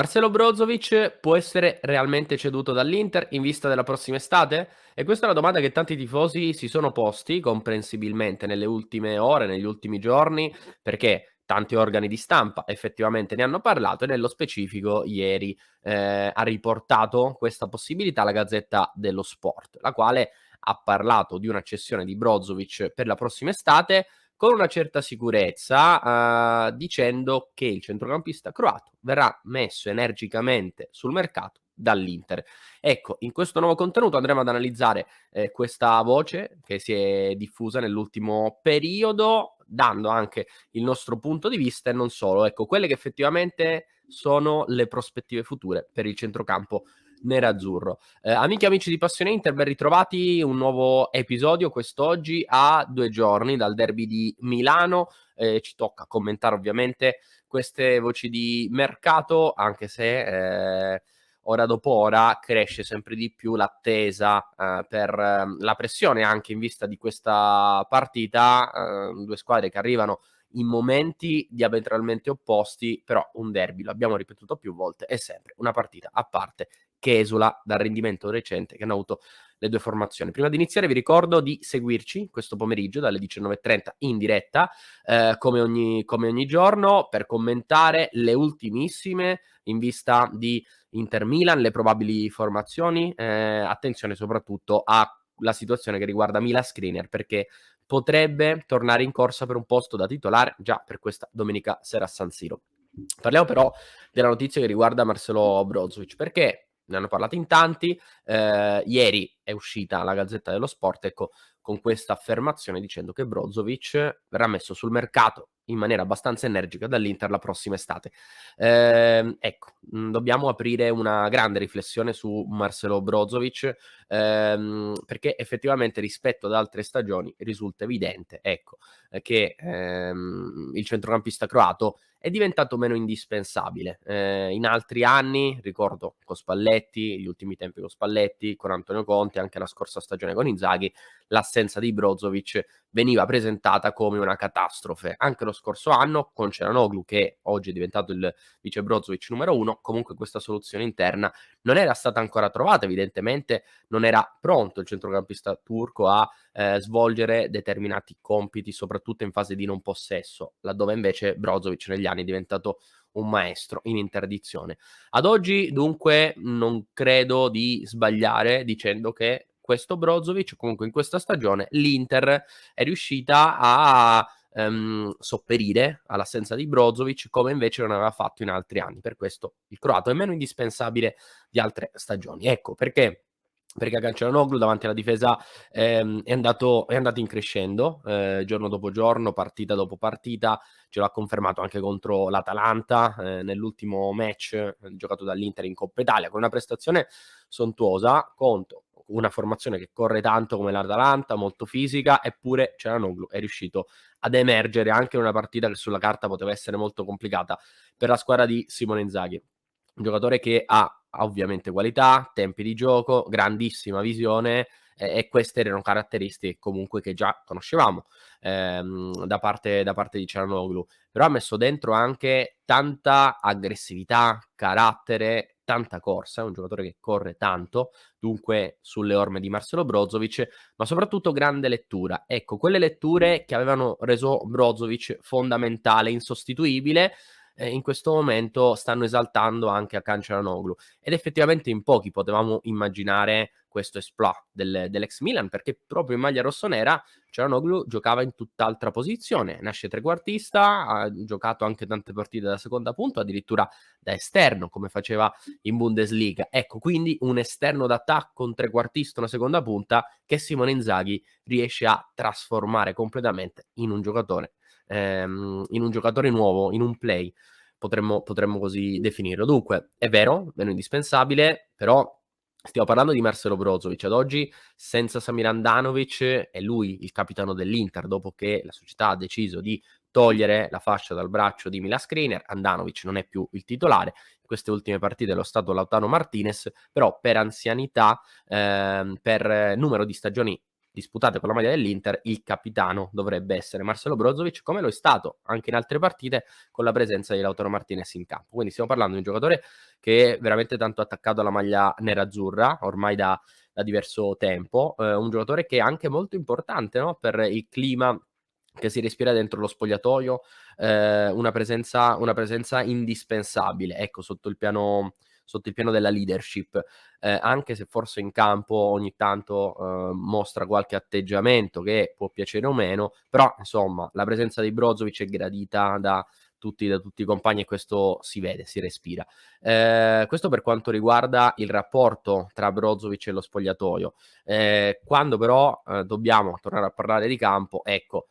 Marcelo Brozovic può essere realmente ceduto dall'Inter in vista della prossima estate? E questa è una domanda che tanti tifosi si sono posti comprensibilmente nelle ultime ore, negli ultimi giorni, perché tanti organi di stampa effettivamente ne hanno parlato e nello specifico ieri ha riportato questa possibilità la Gazzetta dello Sport, la quale ha parlato di una cessione di Brozovic per la prossima estate con una certa sicurezza, dicendo che il centrocampista croato verrà messo energicamente sul mercato dall'Inter. Ecco, in questo nuovo contenuto andremo ad analizzare, questa voce che si è diffusa nell'ultimo periodo, dando anche il nostro punto di vista e non solo. Ecco, quelle che effettivamente sono le prospettive future per il centrocampo nerazzurro. Amiche e amici di Passione Inter, ben ritrovati, un nuovo episodio quest'oggi a 2 giorni dal derby di Milano. Ci tocca commentare ovviamente queste voci di mercato, anche se ora dopo ora cresce sempre di più l'attesa per la pressione anche in vista di questa partita. 2 squadre che arrivano in momenti diametralmente opposti, però un derby, lo abbiamo ripetuto più volte, è sempre una partita a parte che esula dal rendimento recente che hanno avuto le due formazioni. Prima di iniziare vi ricordo di seguirci questo pomeriggio dalle 19:30 in diretta, come ogni giorno, per commentare le ultimissime in vista di Inter Milan, le probabili formazioni. Attenzione soprattutto alla situazione che riguarda Milan Skriniar, perché potrebbe tornare in corsa per un posto da titolare già per questa domenica sera a San Siro. Parliamo però della notizia che riguarda Marcelo Brozovic, perché ne hanno parlato in tanti. Ieri è uscita la Gazzetta dello Sport, ecco, con questa affermazione dicendo che Brozovic verrà messo sul mercato in maniera abbastanza energica dall'Inter la prossima estate. Ecco, dobbiamo aprire una grande riflessione su Marcelo Brozovic, perché effettivamente rispetto ad altre stagioni risulta evidente, ecco, che il centrocampista croato è diventato meno indispensabile. In altri anni, ricordo con Spalletti, gli ultimi tempi con Spalletti, con Antonio Conte, anche la scorsa stagione con Inzaghi, l'assenza di Brozovic veniva presentata come una catastrofe. Anche lo scorso anno con Çalhanoğlu, che oggi è diventato il vice Brozovic numero 1, comunque questa soluzione interna non era stata ancora trovata, evidentemente non era pronto il centrocampista turco a svolgere determinati compiti, soprattutto in fase di non possesso, laddove invece Brozovic negli anni è diventato un maestro in interdizione. Ad oggi dunque non credo di sbagliare dicendo che questo Brozovic, comunque in questa stagione, l'Inter è riuscita a sopperire all'assenza di Brozovic come invece non aveva fatto in altri anni. Per questo il croato è meno indispensabile di altre stagioni. Ecco perché Calcianoglu davanti alla difesa è andato in crescendo, giorno dopo giorno, partita dopo partita, ce l'ha confermato anche contro l'Atalanta, nell'ultimo match giocato dall'Inter in Coppa Italia, con una prestazione sontuosa contro una formazione che corre tanto come l'Atalanta, molto fisica, eppure Çalhanoğlu è riuscito ad emergere anche in una partita che sulla carta poteva essere molto complicata per la squadra di Simone Inzaghi. Un giocatore che ha ovviamente qualità, tempi di gioco, grandissima visione, e queste erano caratteristiche comunque che già conoscevamo da parte di Çalhanoğlu. Però ha messo dentro anche tanta aggressività, carattere, tanta corsa, è un giocatore che corre tanto, dunque sulle orme di Marcelo Brozovic, ma soprattutto grande lettura. Ecco, quelle letture che avevano reso Brozovic fondamentale, insostituibile, in questo momento stanno esaltando anche Hakan Çalhanoğlu. Ed effettivamente in pochi potevamo immaginare questo exploit dell'ex Milan, perché proprio in maglia rossonera Çalhanoğlu giocava in tutt'altra posizione, nasce trequartista, ha giocato anche tante partite da seconda punta, addirittura da esterno, come faceva in Bundesliga. Ecco, quindi un esterno d'attacco, un trequartista, una seconda punta, che Simone Inzaghi riesce a trasformare completamente in un giocatore nuovo, in un play, potremmo così definirlo. Dunque, è vero, meno indispensabile, però stiamo parlando di Marcelo Brozovic. Ad oggi, senza Samir Handanovic, è lui il capitano dell'Inter, dopo che la società ha deciso di togliere la fascia dal braccio di Milan Skriniar. Handanovic non è più il titolare, in queste ultime partite lo è stato Lautaro Martinez, però per anzianità, per numero di stagioni disputate con la maglia dell'Inter, il capitano dovrebbe essere Marcelo Brozovic, come lo è stato anche in altre partite con la presenza di Lautaro Martinez in campo. Quindi stiamo parlando di un giocatore che è veramente tanto attaccato alla maglia nerazzurra, ormai da diverso tempo, un giocatore che è anche molto importante, no, per il clima che si respira dentro lo spogliatoio, una presenza indispensabile, ecco, sotto il piano della leadership, anche se forse in campo ogni tanto, mostra qualche atteggiamento che può piacere o meno, però insomma la presenza di Brozovic è gradita da tutti i compagni e questo si vede, si respira. Questo per quanto riguarda il rapporto tra Brozovic e lo spogliatoio. Quando però, dobbiamo tornare a parlare di campo, ecco,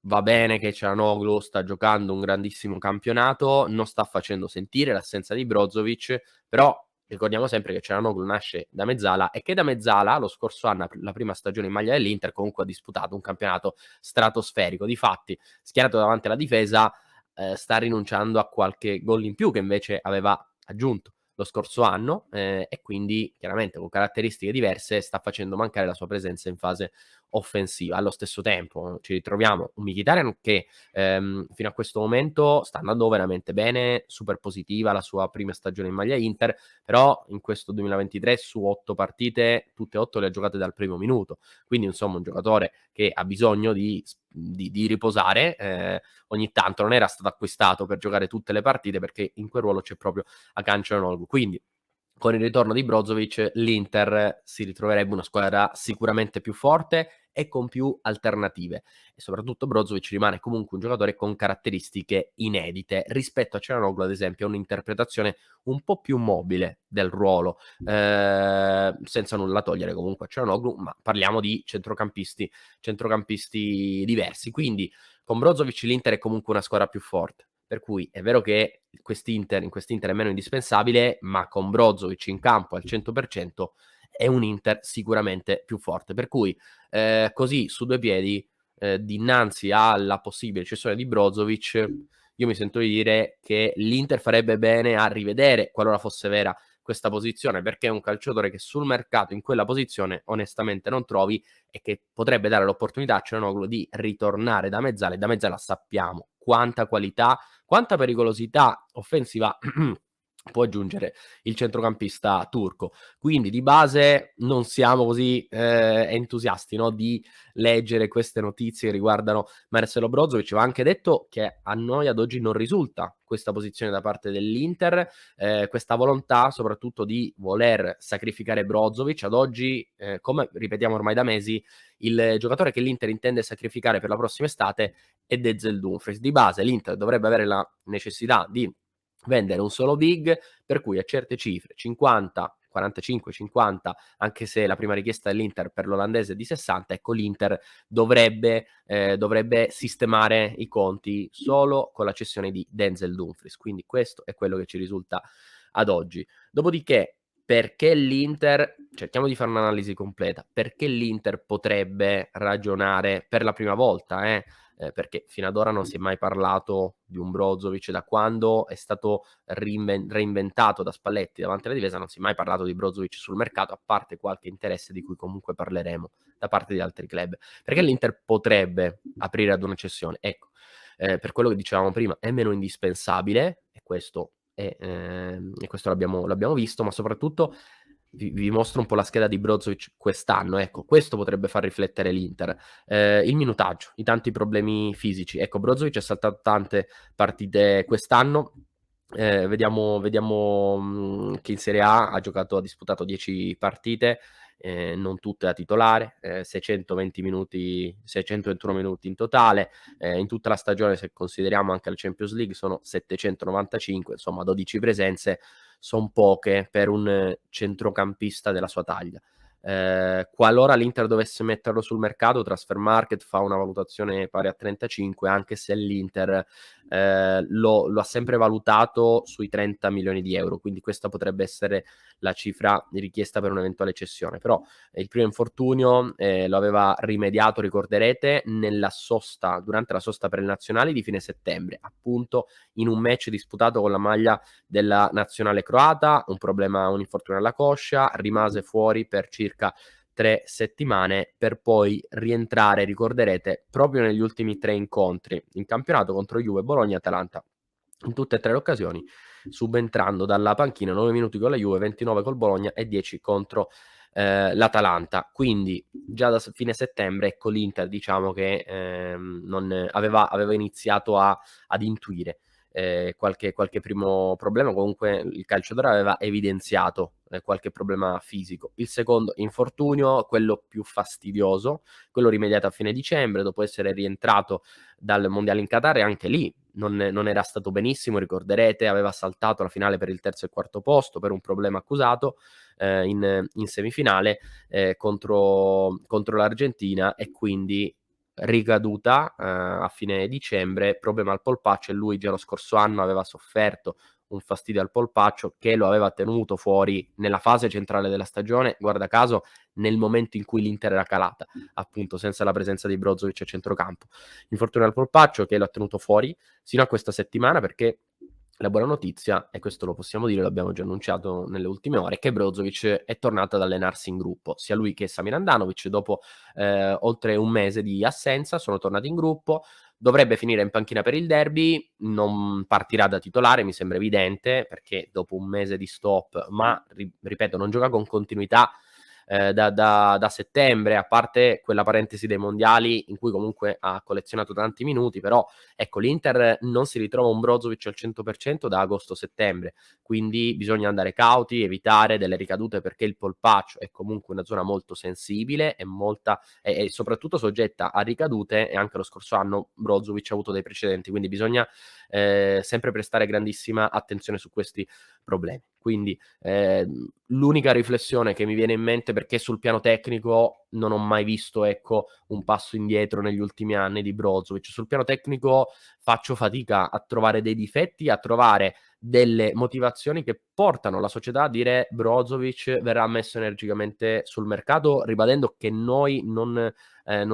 va bene che Çalhanoğlu sta giocando un grandissimo campionato, non sta facendo sentire l'assenza di Brozovic, però ricordiamo sempre che Çalhanoğlu nasce da mezzala e che da mezzala lo scorso anno, la prima stagione in maglia dell'Inter, comunque ha disputato un campionato stratosferico. Difatti, schierato davanti alla difesa, sta rinunciando a qualche gol in più che invece aveva aggiunto lo scorso anno, e quindi chiaramente con caratteristiche diverse sta facendo mancare la sua presenza in fase offensiva. Allo stesso tempo ci ritroviamo un Mkhitaryan che, fino a questo momento sta andando veramente bene, super positiva la sua prima stagione in maglia Inter, però in questo 2023 su 8 partite, tutte e 8 le ha giocate dal primo minuto. Quindi insomma un giocatore che ha bisogno di riposare, ogni tanto, non era stato acquistato per giocare tutte le partite perché in quel ruolo c'è proprio Hakan Çalhanoğlu. Quindi con il ritorno di Brozovic l'Inter si ritroverebbe una squadra sicuramente più forte e con più alternative e soprattutto Brozovic rimane comunque un giocatore con caratteristiche inedite rispetto a Çalhanoğlu, ad esempio, ha un'interpretazione un po' più mobile del ruolo, senza nulla togliere comunque a Çalhanoğlu, ma parliamo di centrocampisti diversi. Quindi con Brozovic l'Inter è comunque una squadra più forte. Per cui è vero che in quest'Inter è meno indispensabile, ma con Brozovic in campo al 100% è un Inter sicuramente più forte. Per cui così su due piedi, dinanzi alla possibile cessione di Brozovic, io mi sento di dire che l'Inter farebbe bene a rivedere, qualora fosse vera questa posizione, perché è un calciatore che sul mercato in quella posizione onestamente non trovi e che potrebbe dare l'opportunità a Çalhanoğlu di ritornare da mezzala, e da mezzala sappiamo quanta qualità, quanta pericolosità offensiva può aggiungere il centrocampista turco. Quindi di base non siamo così entusiasti, no, di leggere queste notizie che riguardano Marcelo Brozovic. Va anche detto che a noi ad oggi non risulta questa posizione da parte dell'Inter, questa volontà soprattutto di voler sacrificare Brozovic. Ad oggi, come ripetiamo ormai da mesi, il giocatore che l'Inter intende sacrificare per la prossima estate è Denzel Dumfries. Di base l'Inter dovrebbe avere la necessità di vendere un solo big, per cui a certe cifre, 50, 45, 50, anche se la prima richiesta dell'Inter per l'olandese è di 60, ecco l'Inter dovrebbe sistemare i conti solo con la cessione di Denzel Dumfries. Quindi questo è quello che ci risulta ad oggi. Dopodiché, perché l'Inter, cerchiamo di fare un'analisi completa, perché l'Inter potrebbe ragionare per la prima volta, perché fino ad ora non si è mai parlato di un Brozovic, da quando è stato reinventato da Spalletti davanti alla difesa non si è mai parlato di Brozovic sul mercato, a parte qualche interesse di cui comunque parleremo da parte di altri club. Perché l'Inter potrebbe aprire ad una cessione? Ecco, per quello che dicevamo prima, è meno indispensabile e questo l'abbiamo visto, ma soprattutto vi mostro un po' la scheda di Brozovic quest'anno, ecco, questo potrebbe far riflettere l'Inter. Il minutaggio, i tanti problemi fisici. Ecco, Brozovic ha saltato tante partite quest'anno. Vediamo che in Serie A ha disputato 10 partite, non tutte da titolare, 621 minuti in totale, in tutta la stagione, se consideriamo anche la Champions League, sono 795, insomma 12 presenze, son poche per un centrocampista della sua taglia. Qualora l'Inter dovesse metterlo sul mercato, Transfermarkt fa una valutazione pari a 35, anche se l'Inter lo ha sempre valutato sui 30 milioni di euro, quindi questa potrebbe essere la cifra richiesta per un'eventuale cessione. Però il primo infortunio lo aveva rimediato, ricorderete, durante la sosta per le nazionali di fine settembre, appunto in un match disputato con la maglia della nazionale croata, un infortunio alla coscia, rimase fuori per circa 3 settimane per poi rientrare, ricorderete, proprio negli ultimi 3 incontri in campionato contro Juve, Bologna e Atalanta. In tutte e 3 le occasioni subentrando dalla panchina, 9 minuti con la Juve, 29 col Bologna e 10 contro l'Atalanta. Quindi già da fine settembre, ecco, l'Inter diciamo che non aveva iniziato ad intuire qualche primo problema. Comunque il calciatore aveva evidenziato qualche problema fisico. Il secondo infortunio, quello più fastidioso, quello rimediato a fine dicembre, dopo essere rientrato dal mondiale in Qatar, e anche lì non era stato benissimo, ricorderete, aveva saltato la finale per il terzo e quarto posto per un problema accusato in semifinale contro l'Argentina, e quindi ricaduta a fine dicembre, problema al polpaccio, e lui già lo scorso anno aveva sofferto un fastidio al polpaccio che lo aveva tenuto fuori nella fase centrale della stagione, guarda caso nel momento in cui l'Inter era calata, appunto senza la presenza di Brozovic a centrocampo. Infortunio al polpaccio che lo ha tenuto fuori sino a questa settimana, perché la buona notizia, e questo lo possiamo dire, l'abbiamo già annunciato nelle ultime ore, è che Brozovic è tornato ad allenarsi in gruppo. Sia lui che Samir Handanovic, dopo oltre un mese di assenza, sono tornati in gruppo. Dovrebbe finire in panchina per il derby, non partirà da titolare, mi sembra evidente, perché dopo un mese di stop, ma ripeto, non gioca con continuità da settembre, a parte quella parentesi dei mondiali in cui comunque ha collezionato tanti minuti, però ecco, l'Inter non si ritrova un Brozovic al 100% da agosto-settembre, quindi bisogna andare cauti, evitare delle ricadute, perché il polpaccio è comunque una zona molto sensibile e soprattutto soggetta a ricadute, e anche lo scorso anno Brozovic ha avuto dei precedenti, quindi bisogna sempre prestare grandissima attenzione su questi problemi. Quindi l'unica riflessione che mi viene in mente, perché sul piano tecnico non ho mai visto, ecco, un passo indietro negli ultimi anni di Brozovic. Sul piano tecnico faccio fatica a trovare dei difetti, a trovare delle motivazioni che portano la società a dire Brozovic verrà messo energicamente sul mercato, ribadendo che noi non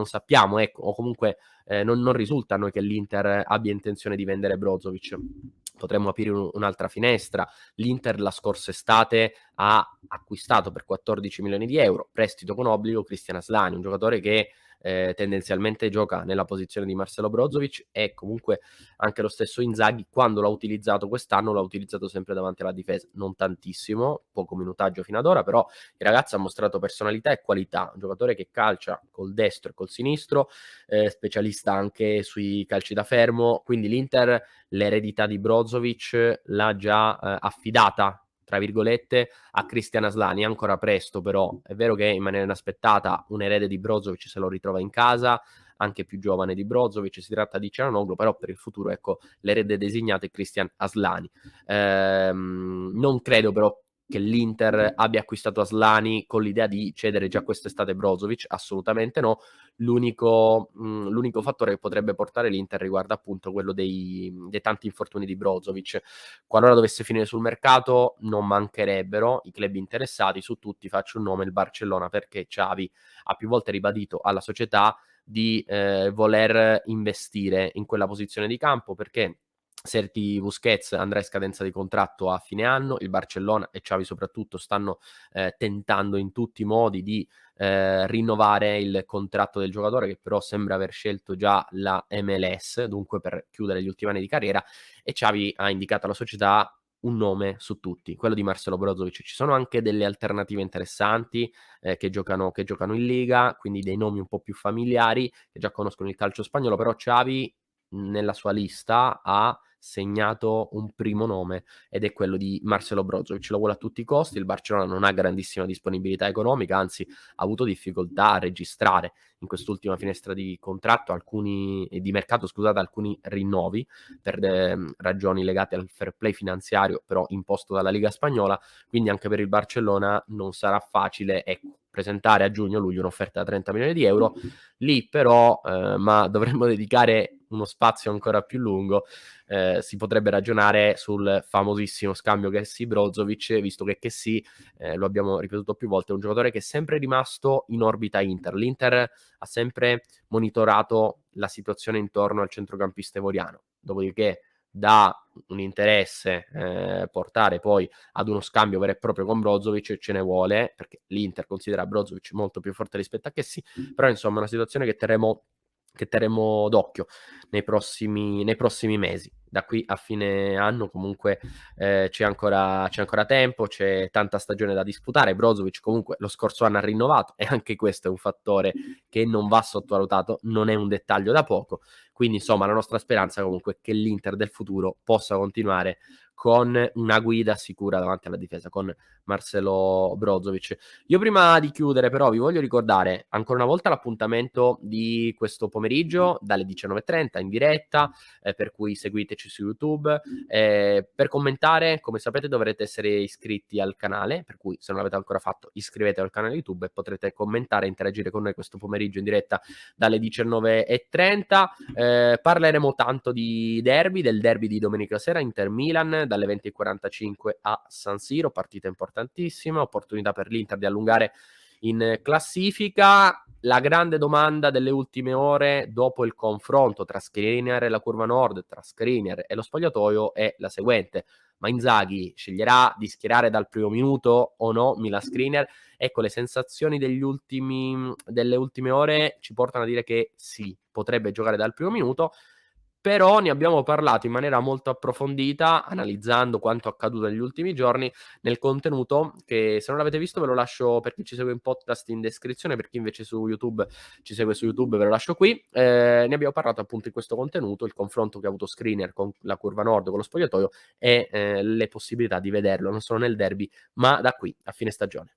sappiamo, ecco, o comunque non risulta a noi che l'Inter abbia intenzione di vendere Brozovic. Potremmo aprire un'altra finestra. L'Inter la scorsa estate ha acquistato per 14 milioni di euro, prestito con obbligo, Christian Aslani, un giocatore che tendenzialmente gioca nella posizione di Marcelo Brozovic, e comunque anche lo stesso Inzaghi, quando l'ha utilizzato quest'anno, l'ha utilizzato sempre davanti alla difesa, non tantissimo, poco minutaggio fino ad ora, però il ragazzo ha mostrato personalità e qualità, un giocatore che calcia col destro e col sinistro, specialista anche sui calci da fermo, quindi l'Inter l'eredità di Brozovic l'ha già affidata, tra virgolette, a Christian Aslani. È ancora presto, però è vero che in maniera inaspettata un erede di Brozovic se lo ritrova in casa, anche più giovane di Brozovic, si tratta di Cianoglu, però per il futuro, ecco, l'erede designato è Christian Aslani. Non credo però che l'Inter abbia acquistato Aslani con l'idea di cedere già quest'estate Brozovic, assolutamente no. L'unico fattore che potrebbe portare l'Inter riguarda appunto quello dei tanti infortuni di Brozovic. Qualora dovesse finire sul mercato, non mancherebbero i club interessati. Su tutti faccio un nome: il Barcellona, perché Xavi ha più volte ribadito alla società di voler investire in quella posizione di campo, perché Sergi Busquets andrà in scadenza di contratto a fine anno, il Barcellona e Xavi soprattutto stanno tentando in tutti i modi di rinnovare il contratto del giocatore, che però sembra aver scelto già la MLS, dunque per chiudere gli ultimi anni di carriera, e Xavi ha indicato alla società un nome su tutti, quello di Marcelo Brozovic. Ci sono anche delle alternative interessanti che giocano in Liga, quindi dei nomi un po' più familiari che già conoscono il calcio spagnolo, però Xavi nella sua lista ha segnato un primo nome, ed è quello di Marcelo Brozovic. Lo vuole a tutti i costi. Il Barcellona non ha grandissima disponibilità economica, anzi ha avuto difficoltà a registrare in quest'ultima finestra di contratto di mercato, scusate, alcuni rinnovi per ragioni legate al fair play finanziario, però imposto dalla Liga spagnola. Quindi anche per il Barcellona non sarà facile, ecco, presentare a giugno-luglio un'offerta da 30 milioni di euro. Lì però, ma dovremmo dedicare uno spazio ancora più lungo, si potrebbe ragionare sul famosissimo scambio Kessie-Brozovic, visto che Kessie, lo abbiamo ripetuto più volte, è un giocatore che è sempre rimasto in orbita Inter. L'Inter ha sempre monitorato la situazione intorno al centrocampista ivoriano, dopodiché da un interesse, portare poi ad uno scambio vero e proprio con Brozovic, ce ne vuole, perché l'Inter considera Brozovic molto più forte rispetto a Kessie, però insomma è una situazione che terremo d'occhio nei prossimi mesi. Da qui a fine anno comunque c'è ancora tempo, c'è tanta stagione da disputare. Brozovic comunque lo scorso anno ha rinnovato e anche questo è un fattore che non va sottovalutato, non è un dettaglio da poco. Quindi insomma la nostra speranza comunque è che l'Inter del futuro possa continuare con una guida sicura davanti alla difesa, con Marcelo Brozovic. Io prima di chiudere però vi voglio ricordare ancora una volta l'appuntamento di questo pomeriggio dalle 19:30 in diretta, per cui seguiteci su YouTube. Per commentare, come sapete, dovrete essere iscritti al canale, per cui se non l'avete ancora fatto iscrivetevi al canale YouTube e potrete commentare e interagire con noi questo pomeriggio in diretta dalle 19:30. Parleremo tanto del derby di domenica sera Inter-Milan dalle 20:45 a San Siro, partita importantissima, opportunità per l'Inter di allungare in classifica. La grande domanda delle ultime ore dopo il confronto tra Skriniar e la curva nord, tra Skriniar e lo spogliatoio è la seguente: ma Inzaghi sceglierà di schierare dal primo minuto o no Milan Skriniar? Ecco, le sensazioni delle ultime ore ci portano a dire che sì, potrebbe giocare dal primo minuto, però ne abbiamo parlato in maniera molto approfondita, analizzando quanto accaduto negli ultimi giorni, nel contenuto che, se non l'avete visto, ve lo lascio per chi ci segue in podcast in descrizione, per chi invece ci segue su YouTube ve lo lascio qui. Ne abbiamo parlato appunto in questo contenuto, il confronto che ha avuto Skriniar con la curva nord, con lo spogliatoio e le possibilità di vederlo non solo nel derby, ma da qui a fine stagione.